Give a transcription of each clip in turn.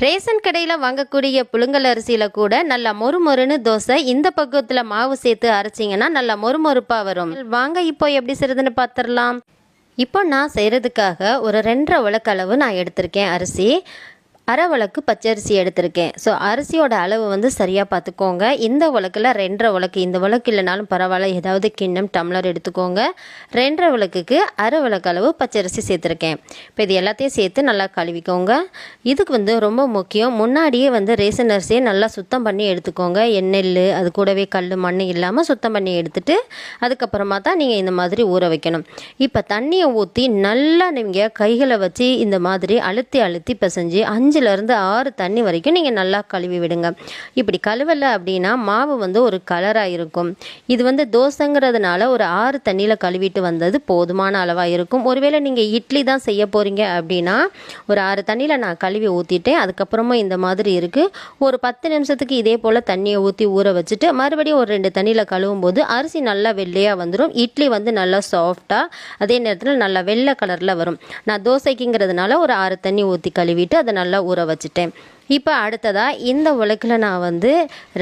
Ration கடையில் வாங்கக்கூடிய புழுங்கல் அரிசியில் கூட நல்லா மொறுமொறுன்னு தோசை இந்த பக்கத்தில் மாவு சேர்த்து அரைச்சிங்கன்னா நல்லா மொறுமொறுப்பாக வரும். வாங்க இப்போ எப்படி செய்கிறதுன்னு பார்த்துடலாம். இப்போ நான் செய்கிறதுக்காக ஒரு 2.5 உலக்களவு நான் எடுத்திருக்கேன் அரிசி. அரை உலக்கு பச்சரிசி எடுத்திருக்கேன். ஸோ அரிசியோட அளவு வந்து சரியாக பார்த்துக்கோங்க. இந்த உலக்கில் 2.5 உலக்கு, இந்த உலக்கு இல்லைனாலும் பரவாயில்ல, ஏதாவது கிண்ணம் டம்ளர் எடுத்துக்கோங்க. 2.5 உலக்குக்கு அரை உலக்கு அளவு பச்சரிசி சேர்த்துருக்கேன். இப்போ இது எல்லாத்தையும் சேர்த்து நல்லா கழுவிக்கோங்க. இதுக்கு வந்து ரொம்ப முக்கியம், முன்னாடியே வந்து ரேஷன் அரிசியை நல்லா சுத்தம் பண்ணி எடுத்துக்கோங்க. எண்ணெய் அது கூடவே கல் மண் இல்லாமல் சுத்தம் பண்ணி எடுத்துட்டு அதுக்கப்புறமா தான் நீங்கள் இந்த மாதிரி ஊற வைக்கணும். இப்போ தண்ணியை ஊற்றி நல்லா நீங்கள் கைகளை வச்சு இந்த மாதிரி அழுத்தி அழுத்தி பிசைஞ்சு 5லேருந்து 6 தண்ணி வரைக்கும் நீங்கள் நல்லா கழுவி விடுங்க. இப்படி கழுவலை அப்படின்னா மாவு வந்து ஒரு கலராக இருக்கும். இது வந்து தோசைங்கிறதுனால ஒரு 6 தண்ணியில் கழுவிட்டு வந்தது போதுமான அளவாக இருக்கும். ஒருவேளை நீங்கள் இட்லி தான் செய்ய போகிறீங்க அப்படின்னா ஒரு 6 தண்ணியில் நான் கழுவி ஊற்றிட்டேன். அதுக்கப்புறமா இந்த மாதிரி இருக்குது. ஒரு 10 நிமிஷத்துக்கு இதே போல் தண்ணியை ஊற்றி ஊற வச்சுட்டு மறுபடியும் ஒரு 2 தண்ணியில் கழுவும் போது அரிசி நல்லா வெள்ளையாக வந்துடும். இட்லி வந்து நல்லா சாஃப்டாக, அதே நேரத்தில் நல்லா வெள்ளை கலரில் வரும். நான் தோசைக்குங்கிறதுனால ஒரு 6 தண்ணி ஊற்றி கழுவிட்டு அதை நல்லா ஊற வச்சுட்டேன். இப்போ அடுத்ததாக இந்த உலக்கில் நான் வந்து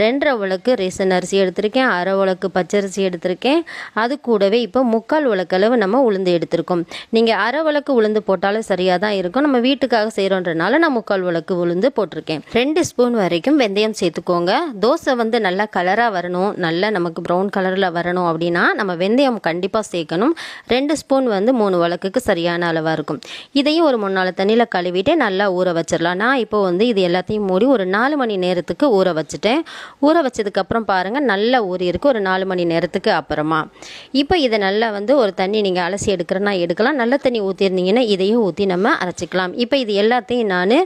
2.5 உலக்கு ரேஷன் அரிசி எடுத்திருக்கேன், அரை உலக்கு பச்சரிசி எடுத்திருக்கேன். அது கூடவே இப்போ 3/4 உலக்களவு நம்ம உளுந்து எடுத்திருக்கோம். நீங்கள் அரை உலக்கு உளுந்து போட்டாலும் சரியாக தான் இருக்கும். நம்ம வீட்டுக்காக செய்கிறோன்றனால நான் 3/4 உலக்கு உளுந்து போட்டிருக்கேன். 2 ஸ்பூன் வரைக்கும் வெந்தயம் சேர்த்துக்கோங்க. தோசை வந்து நல்லா கலராக வரணும், நல்லா நமக்கு ப்ரௌன் கலரில் வரணும் அப்படின்னா நம்ம வெந்தயம் கண்டிப்பாக சேர்க்கணும். 2 ஸ்பூன் வந்து 3 உலக்குக்கு சரியான அளவாக இருக்கும். இதையும் ஒரு 3-4 தண்ணியில் கழுவிட்டு நல்லா ஊற வச்சிடலாம். நான் இப்போ வந்து இது எல்லாத்தையும் மூடி ஒரு 4 மணி நேரத்துக்கு ஊற வச்சுட்டேன். ஊற வச்சதுக்கப்புறம் பாருங்கள் நல்லா ஊறி இருக்குது ஒரு 4 மணி நேரத்துக்கு அப்புறமா. இப்போ இதை நல்லா வந்து ஒரு தண்ணி நீங்கள் அலசி எடுக்கிறனா எடுக்கலாம், நல்ல தண்ணி ஊற்றிருந்தீங்கன்னா இதையும் ஊற்றி நம்ம அரைச்சிக்கலாம். இப்போ இது எல்லாத்தையும் நான்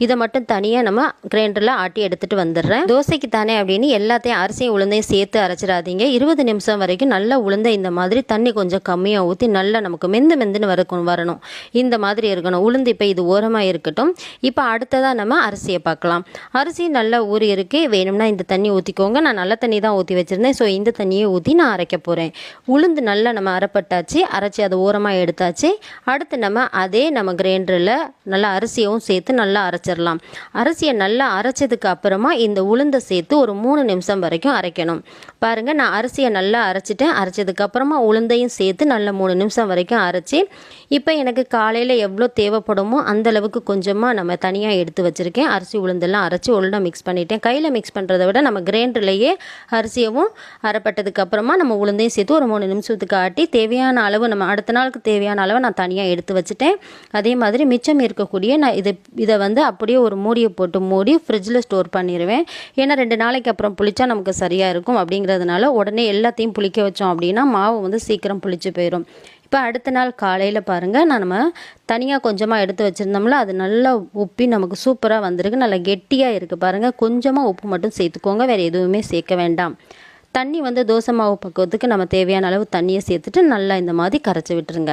இதை மட்டும் தனியாக நம்ம கிரைண்டரில் ஆட்டி எடுத்துகிட்டு வந்துடுறேன். தோசைக்கு தானே அப்படின்னு எல்லாத்தையும் அரிசியும் உளுந்தையும் சேர்த்து அரைச்சிடாதீங்க. 20 நிமிஷம் வரைக்கும் நல்லா உளுந்த இந்த மாதிரி தண்ணி கொஞ்சம் கம்மியாக ஊற்றி நல்லா நமக்கு மெந்துன்னு வரணும். இந்த மாதிரி இருக்கணும் உளுந்து. இப்போ இது ஓரமாக இருக்கட்டும். இப்போ அடுத்ததாக நம்ம அரிசியை பார்க்கலாம். அரிசி நல்லா ஊறி இருக்கு. வேணும்னா இந்த தண்ணி ஊற்றிக்கோங்க. நான் நல்ல தண்ணி தான் ஊற்றி வச்சுருந்தேன். ஸோ இந்த தண்ணியை ஊற்றி நான் அரைக்க போகிறேன். உளுந்து நல்லா நம்ம அரைப்பட்டாச்சு, அரைச்சி அதை ஓரமாக எடுத்தாச்சு. அடுத்து நம்ம கிரைண்டரில் நல்லா அரிசியவும் சேர்த்து நல்லா அரைச்சிடலாம். அரிசியை நல்லா அரைச்சதுக்கு அப்புறமா இந்த உளுந்தை சேர்த்து ஒரு 3 நிமிஷம் வரைக்கும் அரைக்கணும். பாருங்கள், நான் அரிசியை நல்லா அரைச்சிட்டேன். அரைச்சதுக்கப்புறமா உளுந்தையும் சேர்த்து நல்லா 3 நிமிஷம் வரைக்கும் அரைச்சி இப்போ எனக்கு காலையில் எவ்வளோ தேவைப்படுமோ அந்தளவுக்கு கொஞ்சமாக நம்ம தனியாக எடுத்து வச்சுருக்கேன். அரிசி உளுந்தெல்லாம் அரைச்சி ஒழுங்காக மிக்ஸ் பண்ணிட்டேன். கையில் மிக்ஸ் பண்ணுறதை விட நம்ம கிரைண்டர்லேயே அரிசியவும் அரைப்பட்டதுக்கு அப்புறமா நம்ம உளுந்தையும் சேர்த்து ஒரு 3 நிமிஷத்துக்கு ஆட்டி தேவையான அளவு நம்ம அடுத்த நாளுக்கு தேவையான அளவு நான் தனியாக எடுத்து வச்சுட்டேன். அதே மாதிரி மிச்சம் இருக்கக்கூடிய நான் இதை வந்து அப்படியே ஒரு மூடியை போட்டு மூடி ஃப்ரிட்ஜில் ஸ்டோர் பண்ணிடுவேன். ஏன்னா 2 நாளைக்கு அப்புறம் புளிச்சா நமக்கு சரியாக இருக்கும். அப்படிங்கிறதுனால உடனே எல்லாத்தையும் புளிக்க வச்சோம் அப்படின்னா மாவு வந்து சீக்கிரம் புளிச்சு போயிடும். இப்போ அடுத்த நாள் காலையில் பாருங்கள், நம்ம தனியாக கொஞ்சமாக எடுத்து வச்சுருந்தோம்ல, அது நல்லா உப்பி நமக்கு சூப்பராக வந்திருக்கு. நல்லா கெட்டியாக இருக்குது பாருங்கள். கொஞ்சமாக உப்பு மட்டும் சேர்த்துக்கோங்க, வேறு எதுவுமே சேர்க்க வேண்டாம். தண்ணி வந்து தோசை மாவு பக்குவத்துக்கு நம்ம தேவையான அளவு தண்ணியை சேர்த்துட்டு நல்லா இந்த மாதிரி கரைச்சி விட்டுருங்க.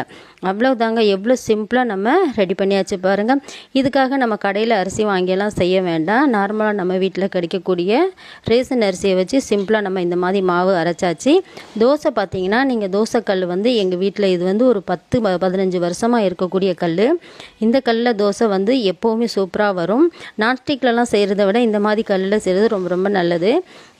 அவ்வளோதாங்க, எவ்வளோ சிம்பிளாக நம்ம ரெடி பண்ணியாச்சு பாருங்கள். இதுக்காக நம்ம கடையில் அரிசி வாங்கியெல்லாம் செய்ய வேண்டாம். நார்மலாக நம்ம வீட்டில் கிடைக்கக்கூடிய ரேஷன் அரிசியை வச்சு சிம்பிளாக நம்ம இந்த மாதிரி மாவு அரைச்சாச்சு. தோசை பார்த்திங்கன்னா நீங்கள் தோசைக்கல் வந்து எங்கள் வீட்டில் இது வந்து ஒரு 10-15 வருஷமாக இருக்கக்கூடிய கல். இந்த கல்லில் தோசை வந்து எப்போவுமே சூப்பராக வரும். நான்ஸ்டிக்லலாம் செய்கிறத விட இந்த மாதிரி கல்லில் செய்கிறது ரொம்ப ரொம்ப நல்லது.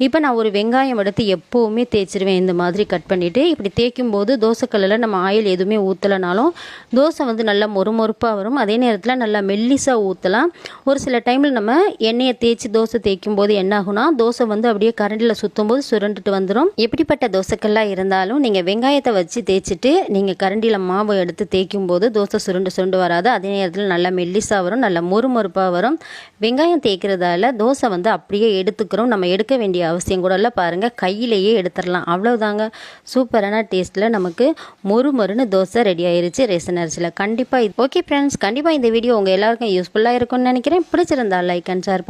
இப்போ நான் ஒரு வெங்காயம் எடுத்து எப்போவுமே தேய்ச்சிருவேன். இந்த மாதிரி கட் பண்ணிவிட்டு இப்படி தேய்க்கும் போது தோசைக்கல்லில் நம்ம ஆயில் எதுவுமே ஊற்றலைனாலும் தோசை வந்து நல்லா மொறுமொறுப்பாக வரும். அதே நேரத்தில் நல்லா மெல்லிசாக ஊற்றலாம். ஒரு சில டைமில் நம்ம எண்ணெயை தேய்ச்சி தோசை தேய்க்கும் போது என்ன ஆகுனா தோசை வந்து அப்படியே கரண்டில் சுற்றும் போது சுரண்டுட்டு வந்துடும். எப்படிப்பட்ட தோசைக்கல்லாக இருந்தாலும் நீங்கள் வெங்காயத்தை வச்சு தேய்ச்சிட்டு நீங்கள் கரண்டியில் மாவு எடுத்து தேய்க்கும் போது தோசை சுருண்டு வராது. அதே நேரத்தில் நல்லா மெல்லிசாக வரும், நல்லா மொறுமொறுப்பாக வரும். வெங்காயம் தேய்க்கிறதால தோசை வந்து அப்படியே எடுத்துக்கிறோம். நம்ம எடுக்க வேண்டிய அவசியம் கூட இல்லை. பாருங்கள், கையிலேயே எடுத்துடலாம். அவ்வளோதாங்க, சூப்பரான டேஸ்ட்டில் நமக்கு மொறுமொறுன்னு தோசை ரெடி ஆயிருச்சு ரேஷன் அரிசியில். கண்டிப்பாக ஓகே ஃப்ரெண்ட்ஸ், கண்டிப்பாக இந்த வீடியோ உங்கள் எல்லாருக்கும் யூஸ்ஃபுல்லாக இருக்கும்னு நினைக்கிறேன். பிடிச்சிருந்தா லைக் அண்ட் ஷேர் பண்ணி